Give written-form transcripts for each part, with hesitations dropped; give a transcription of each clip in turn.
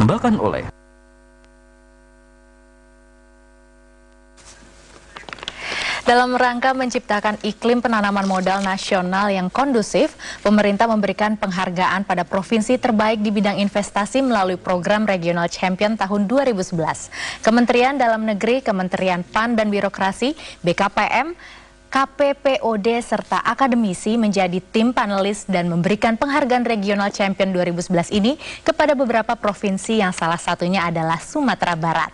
dipersembahkan oleh dalam rangka menciptakan iklim penanaman modal nasional yang kondusif, pemerintah memberikan penghargaan pada provinsi terbaik di bidang investasi melalui program Regional Champion tahun 2011. Kementerian Dalam Negeri, Kementerian PAN dan Birokrasi, BKPM, KPPOD serta akademisi menjadi tim panelis dan memberikan penghargaan Regional Champion 2011 ini kepada beberapa provinsi yang salah satunya adalah Sumatera Barat.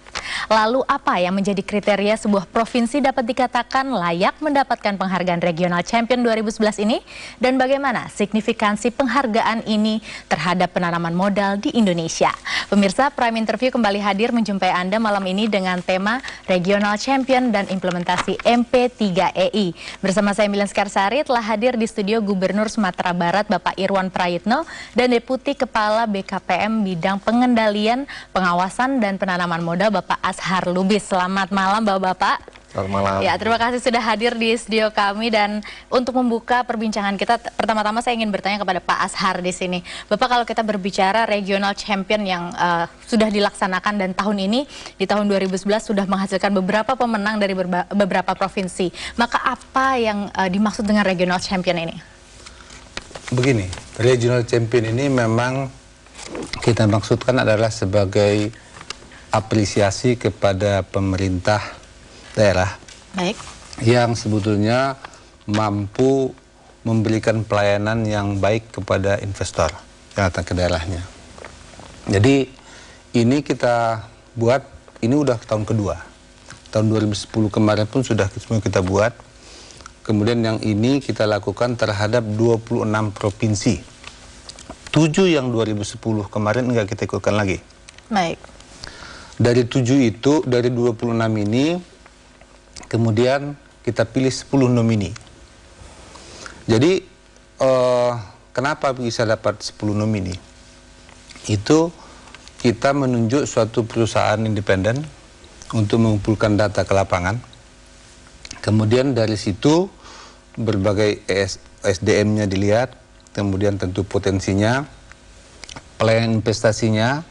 Lalu apa yang menjadi kriteria sebuah provinsi dapat dikatakan layak mendapatkan penghargaan Regional Champion 2011 ini? Dan bagaimana signifikansi penghargaan ini terhadap penanaman modal di Indonesia? Pemirsa, Prime Interview kembali hadir menjumpai Anda malam ini dengan tema Regional Champion dan Implementasi MP3EI. Bersama saya Milen Skarsari telah hadir di studio Gubernur Sumatera Barat Bapak Irwan Prayitno dan Deputi Kepala BKPM Bidang Pengendalian, Pengawasan dan Penanaman Modal Bapak Ashar Lubis. Selamat malam Bapak-bapak. Selamat malam. Ya, terima kasih sudah hadir di studio kami, dan untuk membuka perbincangan kita, pertama-tama saya ingin bertanya kepada Pak Ashar di sini. Bapak, kalau kita berbicara Regional Champion yang sudah dilaksanakan dan tahun ini di tahun 2011 sudah menghasilkan beberapa pemenang dari beberapa provinsi. Maka apa yang dimaksud dengan Regional Champion ini? Begini, Regional Champion ini memang kita maksudkan adalah sebagai apresiasi kepada pemerintah daerah. Baik. Yang sebetulnya mampu memberikan pelayanan yang baik kepada investor yang datang ke daerahnya. Jadi ini kita buat, ini udah tahun kedua. Tahun 2010 kemarin pun sudah semua kita buat. Kemudian yang ini kita lakukan terhadap 26 provinsi. 7 yang 2010 kemarin enggak kita ikutkan lagi. Baik. Dari 7 itu, dari 26 ini, kemudian kita pilih 10 nomini. Jadi, kenapa bisa dapat 10 nomini? Itu kita menunjuk suatu perusahaan independen untuk mengumpulkan data ke lapangan. Kemudian dari situ, berbagai SDM-nya dilihat, kemudian tentu potensinya, pelayanan investasinya,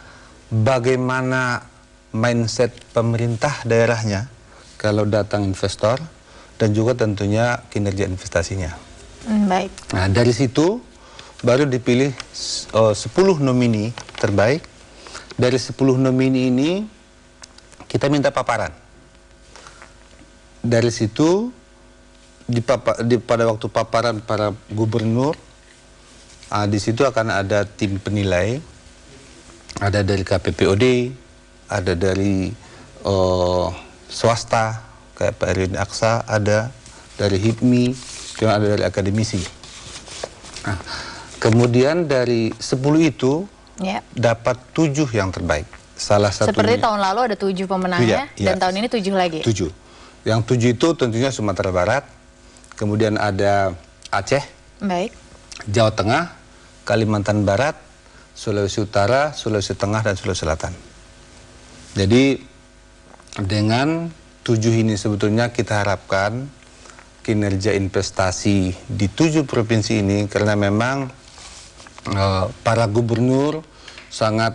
bagaimana mindset pemerintah daerahnya kalau datang investor, dan juga tentunya kinerja investasinya. Baik. Nah, dari situ baru dipilih 10 nomini terbaik. Dari 10 nomini ini kita minta paparan. Dari situ pada waktu paparan para gubernur, di situ akan ada tim penilai, ada dari KPPOD, ada dari swasta kayak Pak Erwin Aksa, ada dari HIPMI, dan ada dari akademisi. Nah, kemudian dari 10 itu dapat 7 yang terbaik. Salah satunya seperti tahun lalu ada 7 pemenangnya, dan tahun ini 7 lagi. 7. Yang 7 itu tentunya Sumatera Barat, kemudian ada Aceh, baik, Jawa Tengah, Kalimantan Barat, Sulawesi Utara, Sulawesi Tengah, dan Sulawesi Selatan. Jadi dengan 7 ini sebetulnya kita harapkan kinerja investasi di 7 provinsi ini, karena memang para gubernur sangat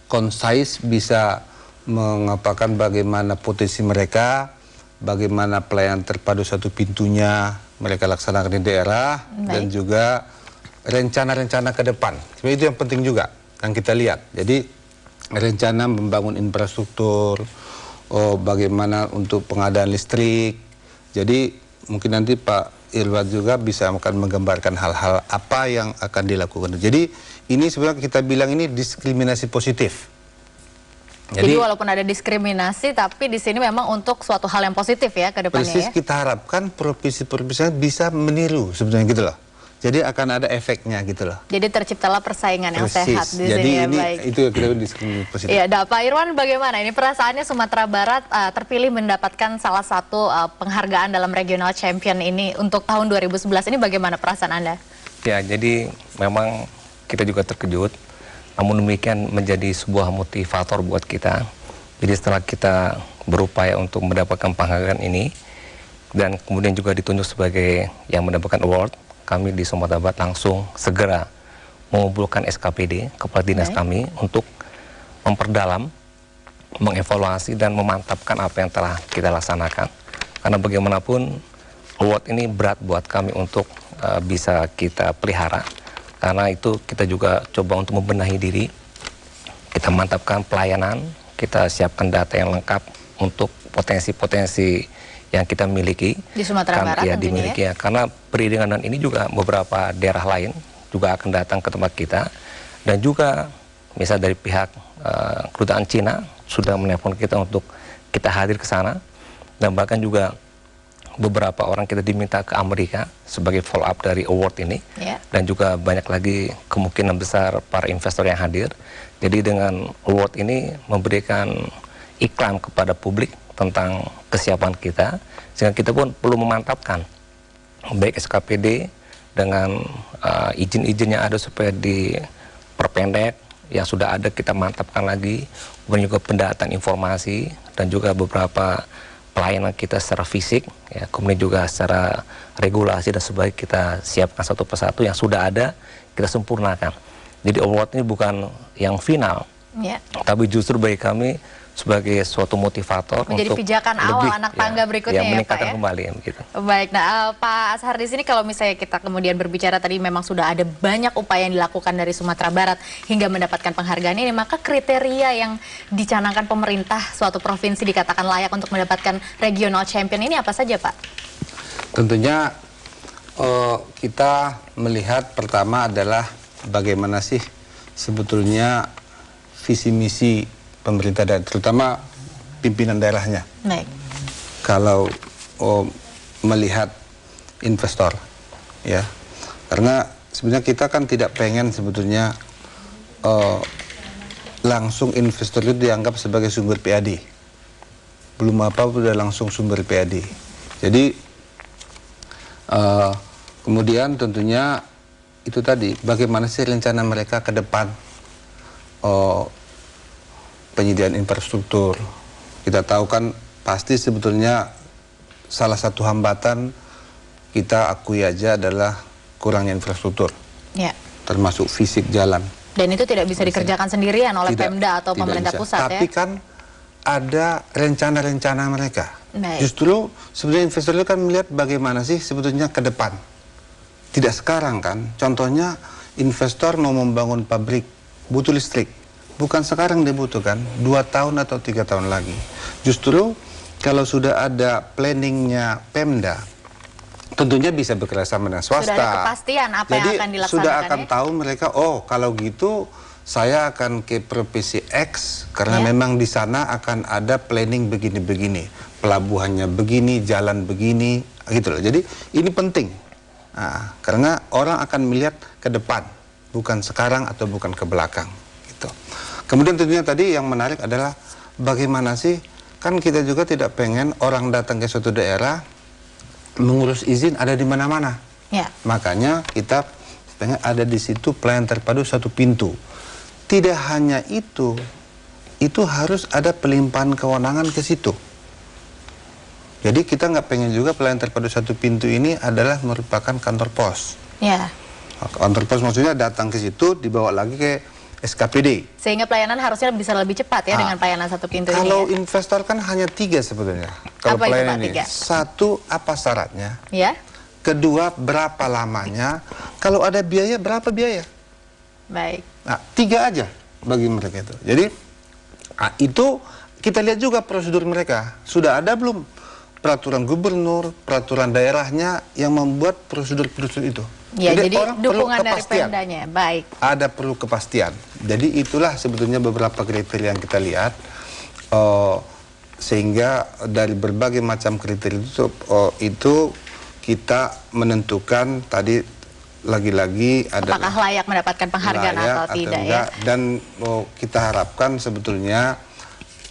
konsis bisa mengatakan bagaimana potensi mereka, bagaimana pelayanan terpadu satu pintunya mereka laksanakan di daerah. Baik. Dan juga rencana-rencana ke depan. Sebenarnya itu yang penting juga yang kita lihat. Jadi rencana membangun infrastruktur, bagaimana untuk pengadaan listrik. Jadi mungkin nanti Pak Irwan juga bisa akan menggambarkan hal-hal apa yang akan dilakukan. Jadi ini sebenarnya kita bilang ini diskriminasi positif. Jadi walaupun ada diskriminasi, tapi di sini memang untuk suatu hal yang positif ya ke depannya. Persis, ya? Kita harapkan provinsi-provinsi bisa meniru sebenarnya gitu loh. Jadi akan ada efeknya gitu loh. Jadi terciptalah persaingan yang sehat di jadi sini ya. Ini, baik. Itu kita diskriminasi positif. Iya, Pak Irwan, bagaimana? Ini perasaannya Sumatera Barat terpilih mendapatkan salah satu penghargaan dalam Regional Champion ini untuk tahun 2011 ini, bagaimana perasaan Anda? Ya, jadi memang kita juga terkejut. Namun demikian menjadi sebuah motivator buat kita. Jadi setelah kita berupaya untuk mendapatkan penghargaan ini, dan kemudian juga ditunjuk sebagai yang mendapatkan award, kami di Sumatera Barat langsung segera mengumpulkan SKPD, kepala dinas kami, untuk memperdalam, mengevaluasi dan memantapkan apa yang telah kita laksanakan. Karena bagaimanapun award ini berat buat kami untuk bisa kita pelihara. Karena itu kita juga coba untuk membenahi diri, kita mantapkan pelayanan, kita siapkan data yang lengkap untuk potensi-potensi yang kita miliki di Sumatera Barat ya, tentunya dimiliki ya. Karena perizinan ini juga beberapa daerah lain juga akan datang ke tempat kita, dan juga misal dari pihak kedutaan Cina sudah menelpon kita untuk kita hadir ke sana, dan bahkan juga beberapa orang kita diminta ke Amerika sebagai follow up dari award ini, dan juga banyak lagi kemungkinan besar para investor yang hadir. Jadi dengan award ini memberikan iklan kepada publik tentang kesiapan kita, sehingga kita pun perlu memantapkan baik SKPD dengan izin-izin yang ada supaya diperpendek, yang sudah ada kita mantapkan lagi, kemudian juga pendataan informasi dan juga beberapa pelayanan kita secara fisik, ya, kemudian juga secara regulasi dan sebagainya kita siapkan satu persatu yang sudah ada kita sempurnakan. Jadi award ini bukan yang final, tapi justru bagi kami sebagai suatu motivator menjadi untuk pijakan awal anak tangga berikutnya ya, meningkatkan Pak ya? kembali gitu. Baik, nah Pak Ashar, di sini kalau misalnya kita kemudian berbicara tadi memang sudah ada banyak upaya yang dilakukan dari Sumatera Barat hingga mendapatkan penghargaan ini, maka kriteria yang dicanangkan pemerintah suatu provinsi dikatakan layak untuk mendapatkan regional champion ini apa saja, Pak? Tentunya kita melihat pertama adalah bagaimana sih sebetulnya visi misi pemerintah daerah, terutama pimpinan daerahnya. Baik. Kalau melihat investor, ya, karena sebenarnya kita kan tidak pengen sebetulnya langsung investor itu dianggap sebagai sumber PAD. Belum apa udah langsung sumber PAD. Jadi kemudian tentunya itu tadi bagaimana sih rencana mereka ke depan. Penyediaan infrastruktur, kita tahu kan pasti sebetulnya salah satu hambatan kita akui aja adalah kurangnya infrastruktur, termasuk fisik jalan. Dan itu tidak bisa dikerjakan sendirian oleh Pemda atau pemerintah pusat. Tapi kan ada rencana-rencana mereka. Justru sebenarnya investor itu kan melihat bagaimana sih sebetulnya ke depan. Tidak sekarang kan, contohnya investor mau membangun pabrik, butuh listrik. Bukan sekarang dibutuhkan, 2 tahun atau 3 tahun lagi. Justru kalau sudah ada planningnya Pemda, tentunya bisa bekerjasama dengan swasta. Sudah ada kepastian apa yang akan dilaksanakan. Sudah akan tahu mereka, oh kalau gitu saya akan ke provinsi X karena memang di sana akan ada planning begini-begini, pelabuhannya begini, jalan begini, gitu loh. Jadi ini penting, karena orang akan melihat ke depan, bukan sekarang atau bukan ke belakang. Kemudian tentunya tadi yang menarik adalah bagaimana sih, kan kita juga tidak pengen orang datang ke suatu daerah mengurus izin ada di mana-mana. Makanya kita pengen ada di situ pelayanan terpadu satu pintu. Tidak hanya itu harus ada pelimpahan kewenangan ke situ. Jadi kita nggak pengen juga pelayanan terpadu satu pintu ini adalah merupakan kantor pos. Kantor pos maksudnya datang ke situ dibawa lagi ke SKPD. Sehingga pelayanan harusnya bisa lebih cepat ya dengan pelayanan satu pintu ini. Kalau investor kan hanya 3 sebetulnya. Kalau apa pelayanan itu, Pak, 3? 1, apa syaratnya? Kedua, berapa lamanya? Kalau ada biaya, berapa biaya? Baik. 3 aja bagi mereka itu. Jadi itu kita lihat juga prosedur mereka. Sudah ada belum peraturan gubernur, peraturan daerahnya yang membuat prosedur-prosedur itu? Jadi dukungan dari Pemdanya, baik. Ada perlu kepastian. Jadi itulah sebetulnya beberapa kriteria yang kita lihat, sehingga dari berbagai macam kriteria itu kita menentukan tadi lagi-lagi apakah layak mendapatkan penghargaan atau tidak ya. Dan kita harapkan sebetulnya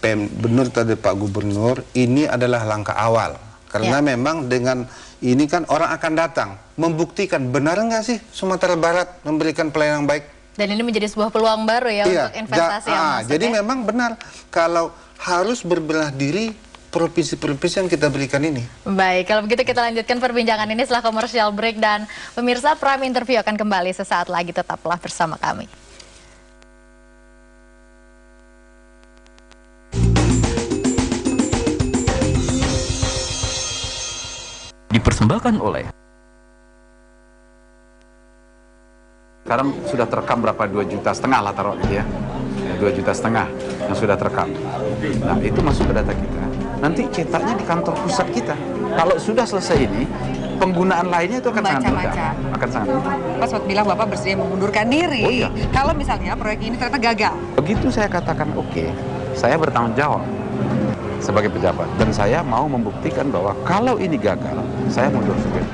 Benar tadi Pak Gubernur, ini adalah langkah awal. Karena memang dengan ini kan orang akan datang membuktikan benar nggak sih Sumatera Barat memberikan pelayanan yang baik. Dan ini menjadi sebuah peluang baru ya untuk investasi yang masuk. Jadi memang benar kalau harus berbenah diri provinsi-provinsi yang kita berikan ini. Baik, kalau begitu kita lanjutkan perbincangan ini setelah commercial break, dan pemirsa Prime Interview akan kembali sesaat lagi, tetaplah bersama kami. Dipersembahkan oleh Sekarang sudah terekam berapa? 2,5 juta lah taruh gitu ya. 2,5 juta yang sudah terekam. Nah, itu masuk ke data kita. Nanti cetaknya di kantor pusat kita. Kalau sudah selesai ini, penggunaan lainnya itu akan sangat mudah. Akan sangat mudah. Pak sempat bilang Bapak bersedia mengundurkan diri. Oh, iya. Kalau misalnya proyek ini ternyata gagal. Begitu saya katakan oke, saya bertanggung jawab sebagai pejabat. Dan saya mau membuktikan bahwa kalau ini gagal, saya mundur sendiri.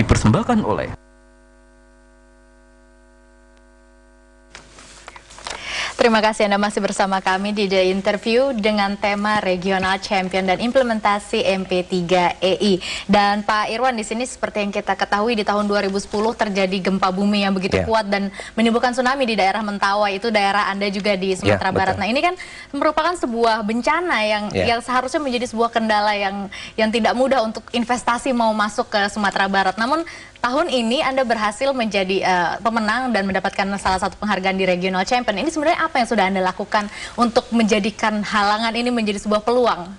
dipersembahkan oleh Terima kasih Anda masih bersama kami di The Interview dengan tema Regional Champion dan Implementasi MP3EI. Dan Pak Irwan, di sini seperti yang kita ketahui di tahun 2010 terjadi gempa bumi yang begitu kuat dan menimbulkan tsunami di daerah Mentawai, itu daerah Anda juga di Sumatera Barat. Nah, ini kan merupakan sebuah bencana yang seharusnya menjadi sebuah kendala yang tidak mudah untuk investasi mau masuk ke Sumatera Barat. Namun tahun ini Anda berhasil menjadi pemenang dan mendapatkan salah satu penghargaan di Regional Champion. Ini sebenarnya apa yang sudah Anda lakukan untuk menjadikan halangan ini menjadi sebuah peluang?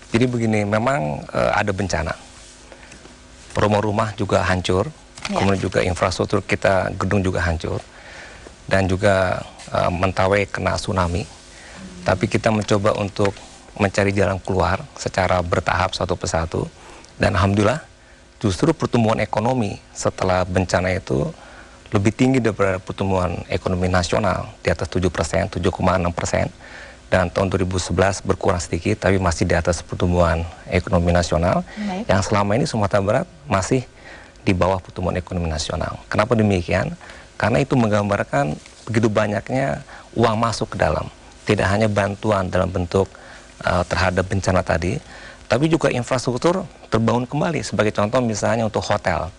Jadi begini, memang ada bencana. Rumah-rumah juga hancur, kemudian juga infrastruktur kita, gedung juga hancur. Dan juga Mentawai kena tsunami. Tapi kita mencoba untuk mencari jalan keluar secara bertahap satu persatu. Dan Alhamdulillah, justru pertumbuhan ekonomi setelah bencana itu lebih tinggi daripada pertumbuhan ekonomi nasional, di atas 7%, 7,6%. Dan tahun 2011 berkurang sedikit, tapi masih di atas pertumbuhan ekonomi nasional. Yang selama ini Sumatera Barat masih di bawah pertumbuhan ekonomi nasional. Kenapa demikian? Karena itu menggambarkan begitu banyaknya uang masuk ke dalam. Tidak hanya bantuan dalam bentuk terhadap bencana tadi, tapi juga infrastruktur terbangun kembali. Sebagai contoh misalnya untuk hotel,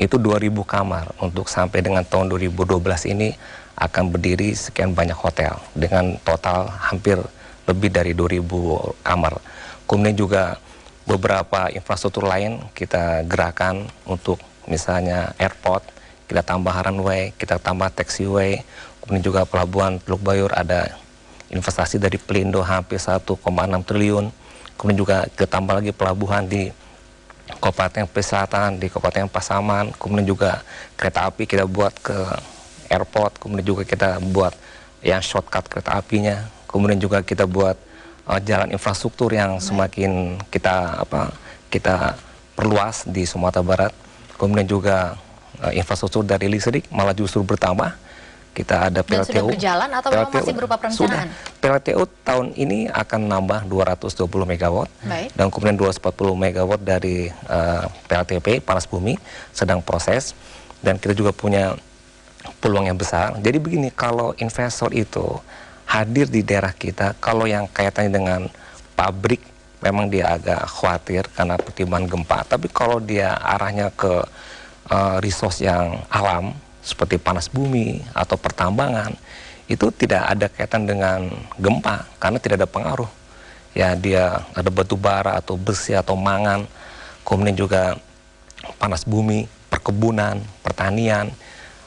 itu 2.000 kamar. Untuk sampai dengan tahun 2012 ini akan berdiri sekian banyak hotel dengan total hampir lebih dari 2.000 kamar. Kemudian juga beberapa infrastruktur lain kita gerakan untuk misalnya airport, kita tambah runway, kita tambah taxiway. Kemudian juga pelabuhan Teluk Bayur ada investasi dari Pelindo hampir 1,6 triliun. Kemudian juga kita tambah lagi pelabuhan di Kabupaten Selatan, di Kabupaten Pasaman. Kemudian juga kereta api kita buat ke airport. Kemudian juga kita buat yang shortcut kereta apinya. Kemudian juga kita buat jalan infrastruktur yang semakin kita perluas di Sumatera Barat. Kemudian juga infrastruktur dari listrik malah justru bertambah. Kita ada PLTU. Dan sudah berjalan atau memang masih berupa perencanaan? Sudah. PLTU tahun ini akan nambah 220 MW. Dan kemudian 240 MW dari PLTP, panas bumi, sedang proses. Dan kita juga punya peluang yang besar. Jadi begini, kalau investor itu hadir di daerah kita, kalau yang kaitannya dengan pabrik, memang dia agak khawatir karena pertimbangan gempa. Tapi kalau dia arahnya ke resource yang alam, seperti panas bumi atau pertambangan, itu tidak ada kaitan dengan gempa karena tidak ada pengaruh. Ya, dia ada batu bara atau besi atau mangan, kemudian juga panas bumi, perkebunan, pertanian.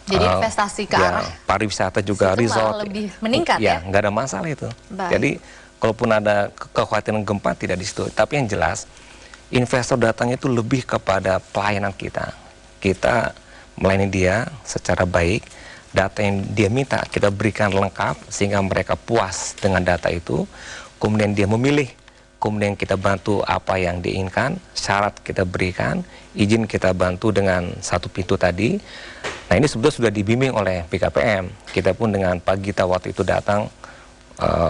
Jadi investasi ke arah pariwisata juga, resort lebih meningkat ya? Nggak ada masalah itu. Jadi kalaupun ada kekhawatiran gempa tidak di situ. Tapi yang jelas investor datangnya itu lebih kepada pelayanan kita. Kita melayani dia secara baik, data yang dia minta kita berikan lengkap sehingga mereka puas dengan data itu, kemudian dia memilih, kemudian kita bantu apa yang diinginkan, syarat kita berikan, izin kita bantu dengan satu pintu tadi. Nah, ini sebetulnya sudah dibimbing oleh BKPM. Kita pun dengan Pak Gita waktu itu datang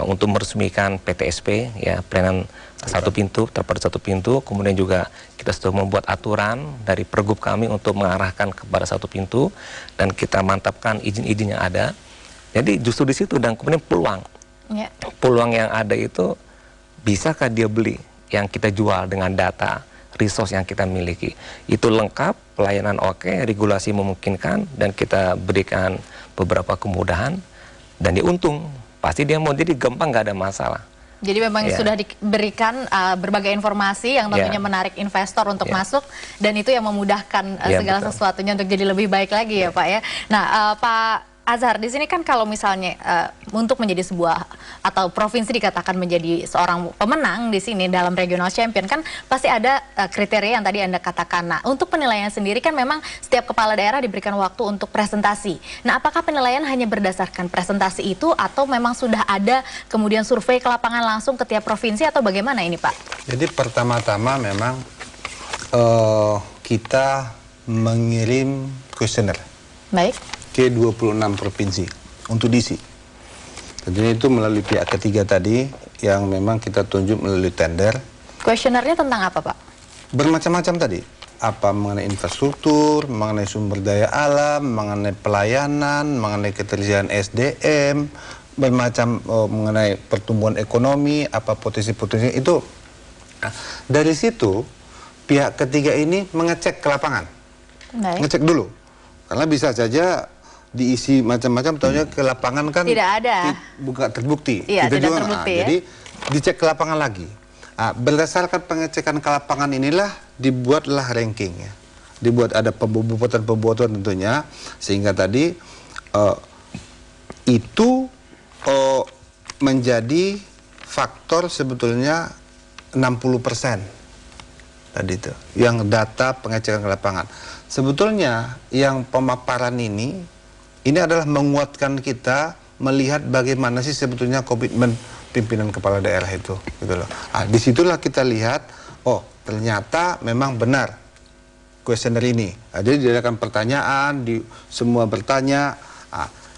untuk meresmikan PTSP, ya, pelayanan satu pintu, terpadu satu pintu. Kemudian juga kita sudah membuat aturan dari pergub kami untuk mengarahkan kepada satu pintu, dan kita mantapkan izin-izin yang ada. Jadi justru di situ, dan kemudian peluang yang ada itu, bisakah dia beli yang kita jual dengan data resource yang kita miliki. Itu lengkap, pelayanan oke, regulasi memungkinkan, dan kita berikan beberapa kemudahan, dan dia untung. Pasti dia mau, jadi gampang, nggak ada masalah. Jadi memang sudah diberikan berbagai informasi yang tentunya menarik investor untuk masuk, dan itu yang memudahkan segala sesuatunya untuk jadi lebih baik lagi ya Pak ya. Nah Pak Azhar, di sini kan kalau misalnya untuk menjadi sebuah atau provinsi dikatakan menjadi seorang pemenang di sini dalam regional champion kan pasti ada kriteria yang tadi Anda katakan. Nah, untuk penilaian sendiri kan memang setiap kepala daerah diberikan waktu untuk presentasi. Nah, apakah penilaian hanya berdasarkan presentasi itu atau memang sudah ada kemudian survei ke lapangan langsung ke tiap provinsi atau bagaimana ini, Pak? Jadi pertama-tama memang kita mengirim kuesioner. Baik. Ke 26 provinsi untuk diisi. Tentunya itu melalui pihak ketiga tadi yang memang kita tunjuk melalui tender. Kuesionernya tentang apa, Pak? Bermacam-macam tadi. Apa mengenai infrastruktur, mengenai sumber daya alam, mengenai pelayanan, mengenai ketersediaan SDM, bermacam mengenai pertumbuhan ekonomi, apa potensi-potensi itu. Nah, dari situ pihak ketiga ini mengecek ke lapangan. Baik. Ngecek dulu. Karena bisa saja diisi macam-macam, tahunya ke lapangan kan tidak ada, bukan terbukti. Iya, kita tidak juga, terbukti, ya? Jadi dicek ke lapangan lagi. Berdasarkan pengecekan ke lapangan inilah dibuatlah ranking ya. Dibuat ada pembobotan tentunya, sehingga tadi itu menjadi faktor sebetulnya 60% tadi itu, yang data pengecekan ke lapangan. Sebetulnya yang pemaparan ini adalah menguatkan kita melihat bagaimana sih sebetulnya komitmen pimpinan kepala daerah itu, gitu loh. Disitulah kita lihat, oh ternyata memang benar kuesioner ini. Jadi diadakan pertanyaan, semua bertanya.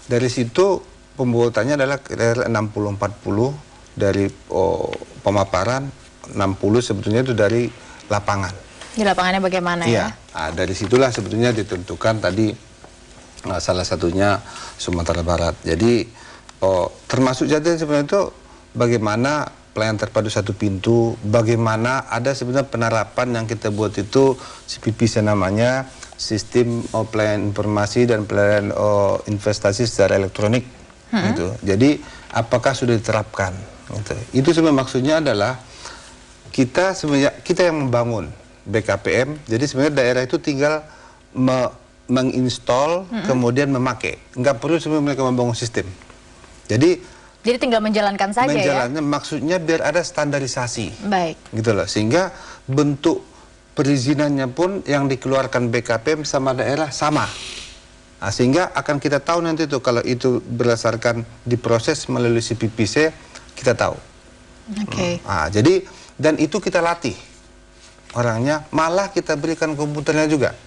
Dari situ pembuatannya adalah 60-40 dari pemaparan, 60 sebetulnya itu dari lapangan. Di lapangannya bagaimana ya? Dari situlah sebetulnya ditentukan tadi salah satunya Sumatera Barat. Jadi termasuk jadi sebenarnya itu bagaimana pelayanan terpadu satu pintu, bagaimana ada sebenarnya penerapan yang kita buat itu CPPC namanya, sistem pelayanan informasi dan pelayanan investasi secara elektronik. Gitu. Jadi apakah sudah diterapkan? Gitu. Itu sebenarnya maksudnya adalah kita yang membangun BKPM. Jadi sebenarnya daerah itu tinggal menginstall, kemudian memakai. Nggak perlu sebenarnya mereka membangun sistem. Jadi tinggal menjalankan saja ya? Maksudnya biar ada standarisasi. Baik. Gitu loh. Sehingga bentuk perizinannya pun yang dikeluarkan BKPM sama daerah sama. Sehingga akan kita tahu nanti itu kalau itu berdasarkan diproses melalui CPPC, kita tahu. Oke. Jadi, dan itu kita latih orangnya, malah kita berikan komputernya juga.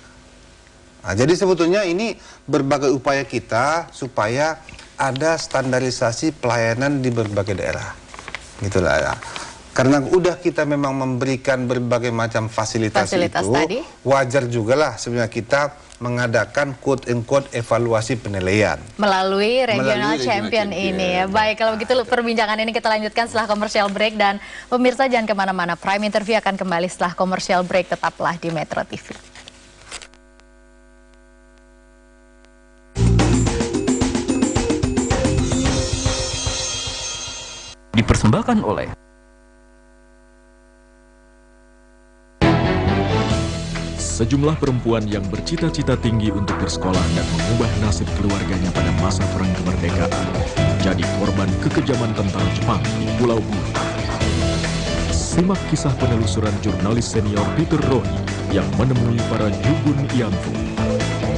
Jadi sebetulnya ini berbagai upaya kita supaya ada standarisasi pelayanan di berbagai daerah. Gitulah ya. Karena udah kita memang memberikan berbagai macam fasilitas itu, tadi, wajar juga lah sebenarnya kita mengadakan quote-unquote evaluasi penilaian. Melalui regional champion ini ya. Baik, kalau begitu perbincangan ini kita lanjutkan setelah commercial break. Dan pemirsa jangan kemana-mana, Prime Interview akan kembali setelah commercial break. Tetaplah di Metro TV. Dipersembahkan oleh sejumlah perempuan yang bercita-cita tinggi untuk bersekolah dan mengubah nasib keluarganya pada masa perang kemerdekaan jadi korban kekejaman tentara Jepang di Pulau Buru. Simak kisah penelusuran jurnalis senior Peter Roni yang menemui para Jugun Ianfu.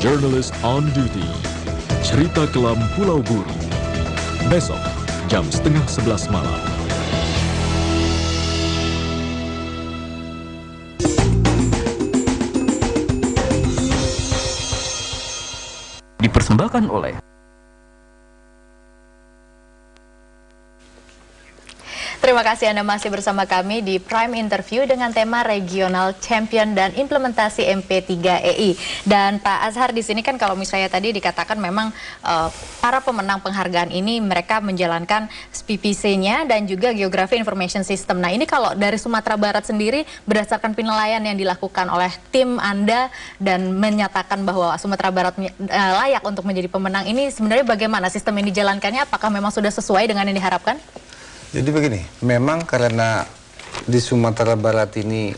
Journalist on Duty. Cerita kelam Pulau Buru. Besok jam 10:30 malam. dipersembahkan oleh Terima kasih Anda masih bersama kami di Prime Interview dengan tema Regional Champion dan Implementasi MP3EI. Dan Pak Azhar, di sini kan kalau misalnya tadi dikatakan memang para pemenang penghargaan ini mereka menjalankan PPC-nya dan juga Geography Information System. Nah, ini kalau dari Sumatera Barat sendiri berdasarkan penilaian yang dilakukan oleh tim Anda dan menyatakan bahwa Sumatera Barat layak untuk menjadi pemenang, ini sebenarnya bagaimana sistem yang dijalankannya? Apakah memang sudah sesuai dengan yang diharapkan? Jadi begini, memang karena di Sumatera Barat ini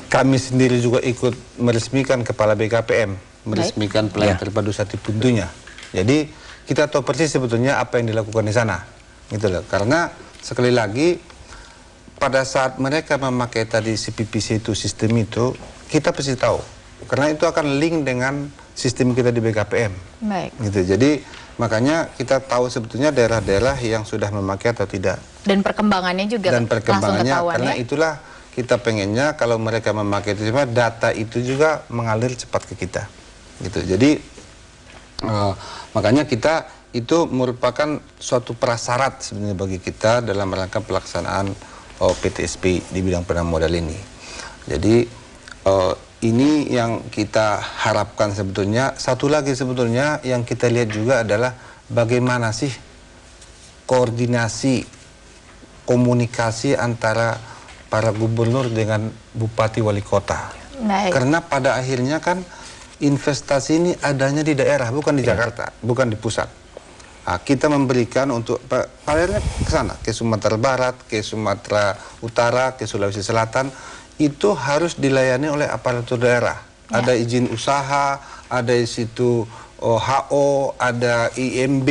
kami sendiri juga ikut meresmikan kepala BKPM, meresmikan pelayanan terpadu satu pintunya. Jadi kita tahu persis sebetulnya apa yang dilakukan di sana, gitu loh. Karena sekali lagi pada saat mereka memakai tadi CPPC itu, sistem itu, kita pasti tahu. Karena itu akan link dengan sistem kita di BKPM. Baik. Gitu. Jadi makanya kita tahu sebetulnya daerah-daerah yang sudah memakai atau tidak. Dan perkembangannya juga Dan perkembangannya langsung ketahuan, karena ya? itulah kita pengennya kalau mereka memakai itu semua, data itu juga mengalir cepat ke kita. Gitu. Jadi makanya kita itu merupakan suatu prasyarat sebenarnya bagi kita dalam rangka pelaksanaan PTSP di bidang penanaman modal ini. Jadi ini yang kita harapkan sebetulnya. Satu lagi sebetulnya yang kita lihat juga adalah bagaimana sih koordinasi, komunikasi antara para gubernur dengan bupati wali kota. Baik. Karena pada akhirnya kan investasi ini adanya di daerah, bukan di Jakarta, bukan di pusat. Nah, kita memberikan untuk akhirnya ke sana, ke Sumatera Barat, ke Sumatera Utara, ke Sulawesi Selatan, itu harus dilayani oleh aparatur daerah. Ya. Ada izin usaha, ada di situ HO, ada IMB,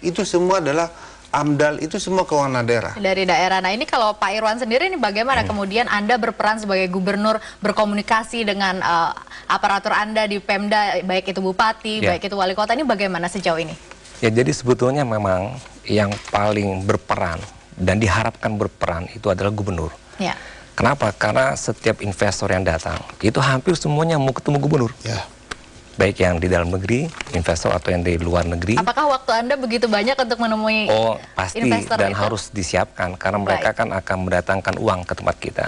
itu semua adalah AMDAL, itu semua kewenangan daerah. Dari daerah. Nah ini kalau Pak Irwan sendiri ini bagaimana kemudian Anda berperan sebagai gubernur berkomunikasi dengan aparatur Anda di Pemda, baik itu bupati, baik itu wali kota, ini bagaimana sejauh ini? Ya, jadi sebetulnya memang yang paling berperan dan diharapkan berperan itu adalah gubernur. Ya. Kenapa? Karena setiap investor yang datang itu hampir semuanya mau ketemu gubernur. Ya. Baik yang di dalam negeri, investor, atau yang di luar negeri. Apakah waktu Anda begitu banyak untuk menemui pasti investor dan itu? harus disiapkan karena mereka kan akan mendatangkan uang ke tempat kita.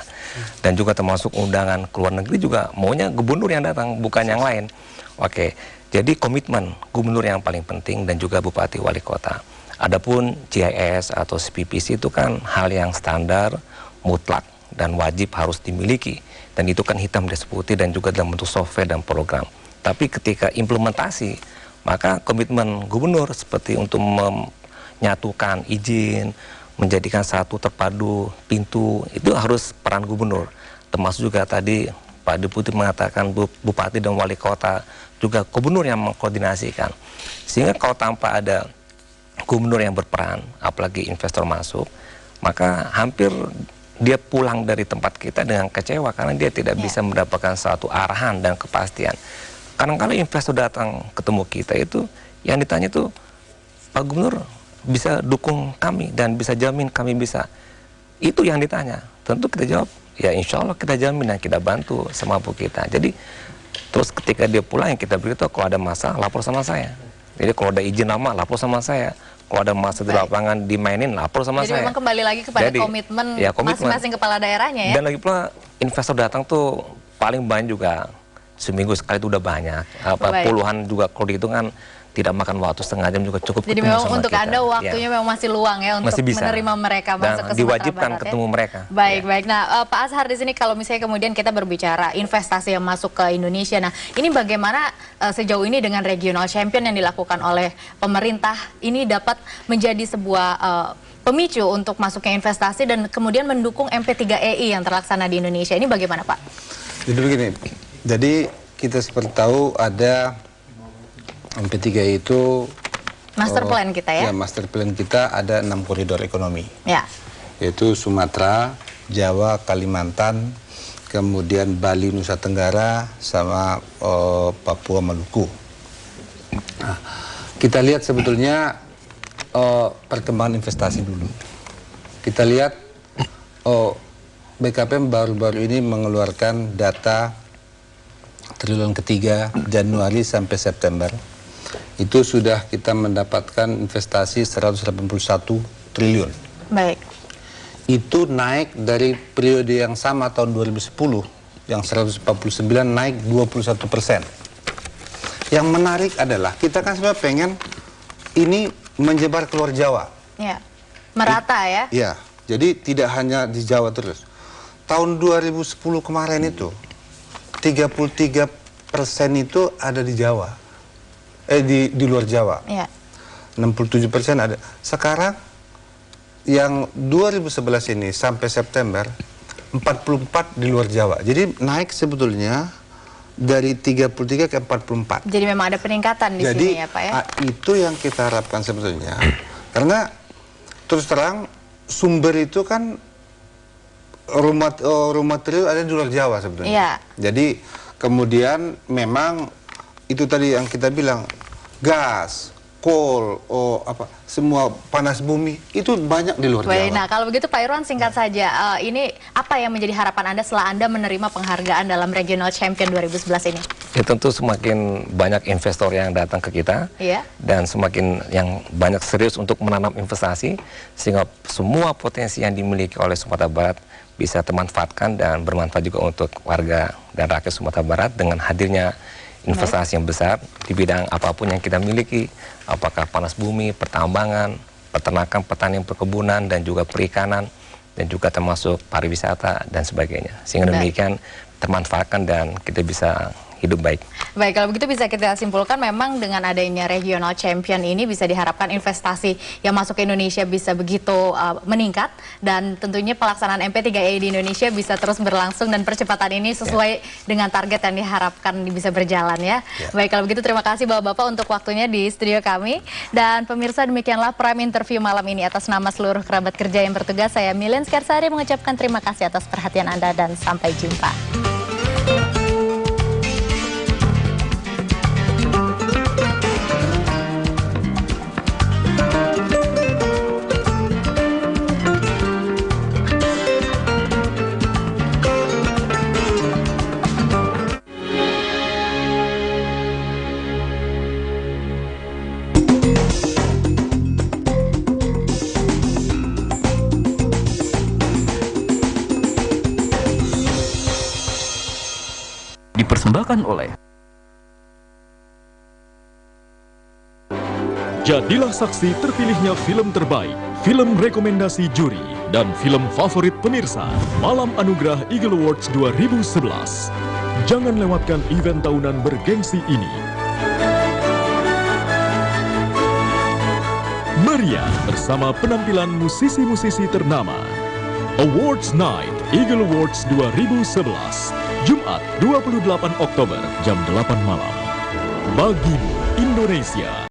Dan juga termasuk undangan ke luar negeri juga maunya gubernur yang datang, bukan yang lain. Oke, jadi komitmen gubernur yang paling penting dan juga bupati wali kota. Adapun GIS atau CPPC itu kan hal yang standar, mutlak dan wajib harus dimiliki. Dan itu kan hitam di putih dan juga dalam bentuk software dan program. Tapi ketika implementasi, maka komitmen gubernur seperti untuk menyatukan izin, menjadikan satu terpadu pintu, itu harus peran gubernur. Termasuk juga tadi Pak Deputi mengatakan bupati dan wali kota, juga gubernur yang mengkoordinasikan. Sehingga kalau tanpa ada gubernur yang berperan, apalagi investor masuk, maka hampir dia pulang dari tempat kita dengan kecewa karena dia tidak bisa mendapatkan suatu arahan dan kepastian. Kadang-kadang investor datang ketemu kita itu, yang ditanya itu, Pak Gubernur bisa dukung kami dan bisa jamin kami bisa. Itu yang ditanya. Tentu kita jawab, ya insya Allah kita jamin dan kita bantu semampu kita. Jadi terus ketika dia pulang, yang kita beritahu kalau ada masalah lapor sama saya. Jadi kalau ada izin lama lapor sama saya. Kalau ada masalah di lapangan dimainin lapor sama saya. Jadi memang kembali lagi kepada komitmen masing-masing kepala daerahnya, ya. Dan lagi pula investor datang tuh paling banyak juga seminggu sekali itu udah banyak. Puluhan juga kalau dihitung kan tidak makan waktu setengah jam juga cukup. Jadi memang untuk kita. Anda waktunya memang masih luang ya untuk menerima mereka masuk ke Sumatera diwajibkan Barat, ketemu mereka. Baik, baik. Nah, Pak Azhar di sini kalau misalnya kemudian kita berbicara investasi yang masuk ke Indonesia, nah ini bagaimana sejauh ini dengan regional champion yang dilakukan oleh pemerintah ini dapat menjadi sebuah pemicu untuk masuknya investasi dan kemudian mendukung MP3EI yang terlaksana di Indonesia. Ini bagaimana, Pak? Jadi begini, jadi kita seperti tahu ada MP3 itu master plan kita ya? Ya, master plan kita ada 6 koridor ekonomi. Ya. Yaitu Sumatera, Jawa, Kalimantan, kemudian Bali, Nusa Tenggara, sama Papua, Maluku. Nah, kita lihat sebetulnya perkembangan investasi dulu. Kita lihat BKPM baru-baru ini mengeluarkan data triwulan ketiga Januari sampai September. Itu sudah kita mendapatkan investasi 181 triliun. Baik. Itu naik dari periode yang sama tahun 2010 yang 149 naik 21%. Yang menarik adalah kita kan sebenarnya pengen ini menyebar keluar Jawa. Ya. Merata ya? Ya. Jadi tidak hanya di Jawa terus. Tahun 2010 kemarin itu 33% itu ada di Jawa, di luar Jawa. Ya. 67% ada. Sekarang yang 2011 ini sampai September 44 di luar Jawa. Jadi naik sebetulnya dari 33 ke 44. Jadi memang ada peningkatan di Jadi, sini ya Pak ya? itu yang kita harapkan sebetulnya. Karena terus terang sumber itu kan raw material ada di luar Jawa sebetulnya. Iya. Jadi kemudian memang itu tadi yang kita bilang gas, coal, semua panas bumi itu banyak di luar Baik, Jawa. nah kalau begitu Pak Irwan singkat saja, ini apa yang menjadi harapan Anda setelah Anda menerima penghargaan dalam Regional Champion 2011 ini? Ya tentu semakin banyak investor yang datang ke kita, Iya. dan semakin yang banyak serius untuk menanam investasi, sehingga semua potensi yang dimiliki oleh Sumatera Barat bisa termanfaatkan dan bermanfaat juga untuk warga dan rakyat Sumatera Barat dengan hadirnya investasi yang besar di bidang apapun yang kita miliki, apakah panas bumi, pertambangan, peternakan, pertanian, perkebunan, dan juga perikanan, dan juga termasuk pariwisata dan sebagainya. Sehingga demikian termanfaatkan dan kita bisa hidup baik. Baik, kalau begitu bisa kita simpulkan memang dengan adanya Regional Champion ini bisa diharapkan investasi yang masuk ke Indonesia bisa begitu meningkat, dan tentunya pelaksanaan MP3E di Indonesia bisa terus berlangsung dan percepatan ini sesuai dengan target yang diharapkan bisa berjalan ya. Baik, kalau begitu terima kasih Bapak-Bapak untuk waktunya di studio kami, dan pemirsa demikianlah Prime Interview malam ini. Atas nama seluruh kerabat kerja yang bertugas, saya Milens Karsari mengucapkan terima kasih atas perhatian Anda dan sampai jumpa. Dipersembahkan oleh Jadilah saksi terpilihnya film terbaik, film rekomendasi juri, dan film favorit pemirsa Malam Anugerah Eagle Awards 2011. Jangan lewatkan event tahunan bergengsi ini. Meriah bersama penampilan musisi-musisi ternama. Awards Night Eagle Awards 2011, Jumat 28 Oktober jam 8 malam. Bagimu Indonesia.